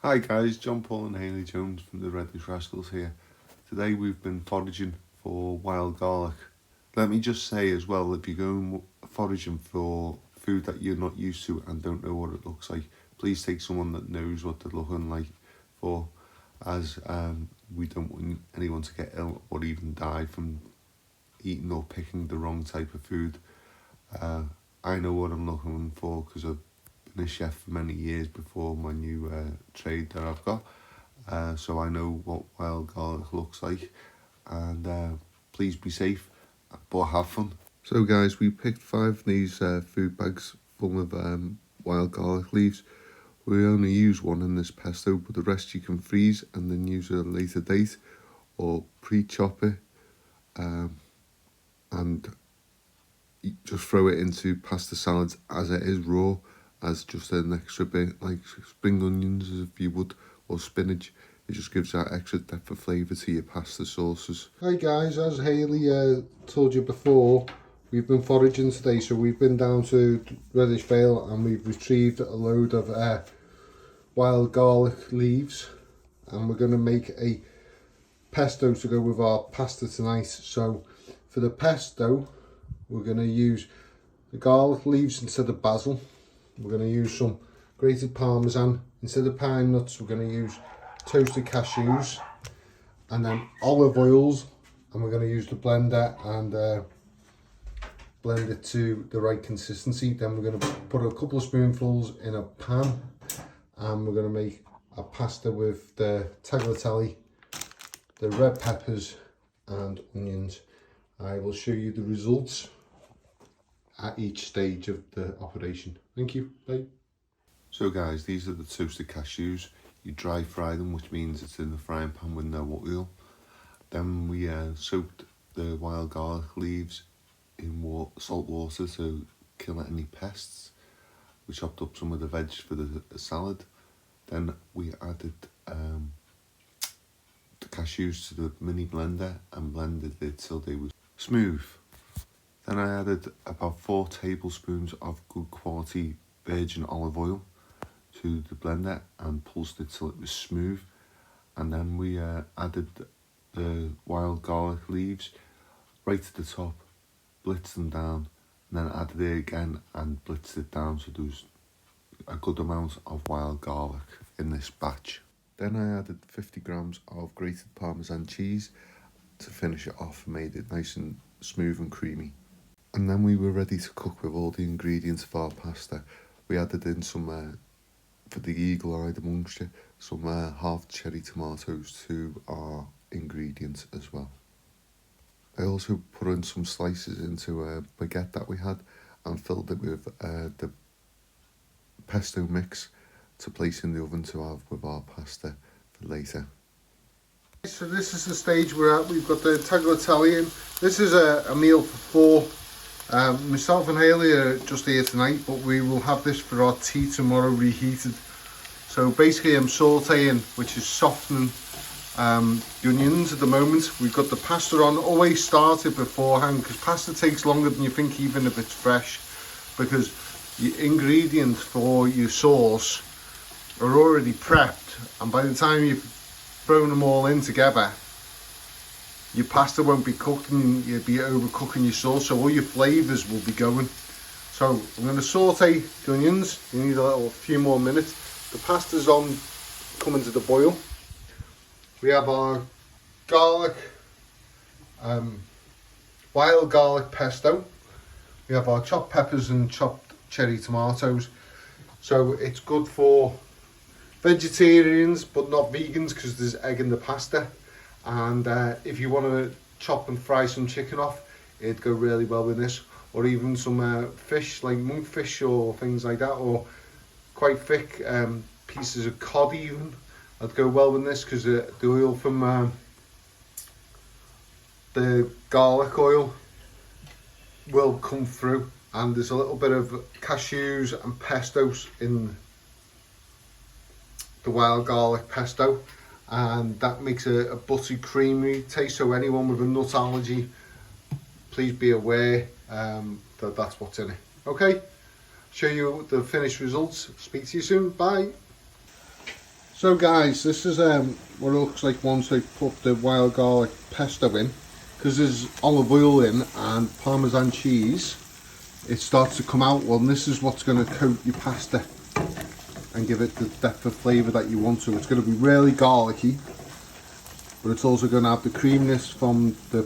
Hi guys, John Paul and Hayley Jones from the Reddish Rascals here. Today we've been foraging for wild garlic. Let me just say as well, if you're going foraging for food that you're not used to and don't know what it looks like, please take someone that knows what they're looking like for, as we don't want anyone to get ill or even die from eating or picking the wrong type of food. I know what I'm looking for because I've been a chef for many years before my new trade that I've got, so I know what wild garlic looks like, and please be safe but have fun. So guys, we picked 5 of these food bags full of wild garlic leaves. We only use one in this pesto, but the rest you can freeze and then use at a later date or pre-chop it, and just throw it into pasta salads as it is raw, as just an extra bit, like spring onions as if you would, or spinach. It just gives that extra depth of flavour to your pasta sauces. Hi guys, as Hayley told you before, we've been foraging today, so we've been down to Reddish Vale and we've retrieved a load of wild garlic leaves, and we're going to make a pesto to go with our pasta tonight. So for the pesto, we're going to use the garlic leaves instead of basil. We're going to use some grated parmesan. Instead of pine nuts, we're going to use toasted cashews, and then olive oils, and we're going to use the blender and blend it to the right consistency. Then we're going to put a couple of spoonfuls in a pan, and we're going to make a pasta with the tagliatelle, the red peppers and onions. I will show you the results at each stage of the operation. Thank you. Bye. So guys, these are the toasted cashews. You dry fry them, which means it's in the frying pan with no oil. Then we soaked the wild garlic leaves in salt water to kill any pests. We chopped up some of the veg for the salad. Then we added the cashews to the mini blender and blended it till they were smooth. Then I added about 4 tablespoons of good quality virgin olive oil to the blender and pulsed it till it was smooth. And then we added the wild garlic leaves right to the top, blitzed them down, and then added it again and blitzed it down, so there was a good amount of wild garlic in this batch. Then I added 50 grams of grated Parmesan cheese to finish it off and made it nice and smooth and creamy. And then we were ready to cook with all the ingredients of our pasta. We added in some, for the eagle-eyed amongst you, some half cherry tomatoes to our ingredients as well. I also put in some slices into a baguette that we had and filled it with the pesto mix to place in the oven to have with our pasta for later. So this is the stage we're at. We've got the tagliatelle in. This is a meal for 4. Myself and Hayley are just here tonight, but we will have this for our tea tomorrow reheated. So basically I'm sauteing, which is softening the onions at the moment. We've got the pasta on. Always start it beforehand, because pasta takes longer than you think, even if it's fresh, because your ingredients for your sauce are already prepped, and by the time you've thrown them all in together, your pasta won't be cooked and you'll be overcooking your sauce, so all your flavours will be going. So I'm going to saute the onions. You need a few more minutes. The pasta's on, coming to the boil. We have our garlic, wild garlic pesto. We have our chopped peppers and chopped cherry tomatoes. So it's good for vegetarians but not vegans, because there's egg in the pasta. And if you want to chop and fry some chicken off, it'd go really well with this, or even some fish like monkfish or things like that, or quite thick pieces of cod even. I'd go well with this, because the oil from the garlic oil will come through, and there's a little bit of cashews and pestos in the wild garlic pesto, and that makes a buttery creamy taste. So anyone with a nut allergy, please be aware that that's what's in it. Okay, show you the finished results. Speak to you soon. Bye. So guys, this is what it looks like once I put the wild garlic pesto in. Because there's olive oil in and Parmesan cheese, it starts to come out. Well, this is what's going to coat your pasta and give it the depth of flavour that you want to. It's going to be really garlicky, but it's also going to have the creaminess from the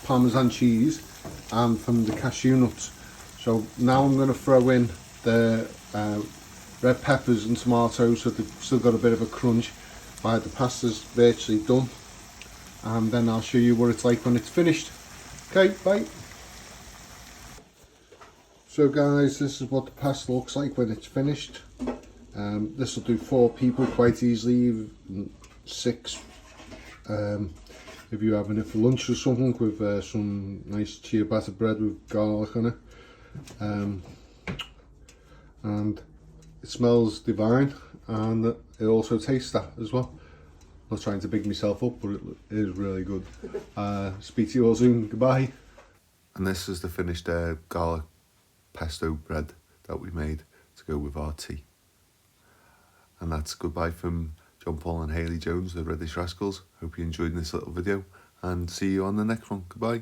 Parmesan cheese and from the cashew nuts. So now I'm going to throw in the red peppers and tomatoes, so they've still got a bit of a crunch while the pasta's virtually done, and then I'll show you what it's like when it's finished. Okay, bye. So guys, this is what the pasta looks like when it's finished. This will do 4 people quite easily, even 6 if you're having it for lunch or something, with some nice ciabatta bread with garlic on it. And it smells divine, and it also tastes that as well. Not trying to big myself up, but it is really good. Speak to you all soon. Goodbye. And this is the finished garlic pesto bread that we made to go with our tea. And that's goodbye from John Paul and Hayley Jones, the Reddish Rascals. Hope you enjoyed this little video, and see you on the next one. Goodbye.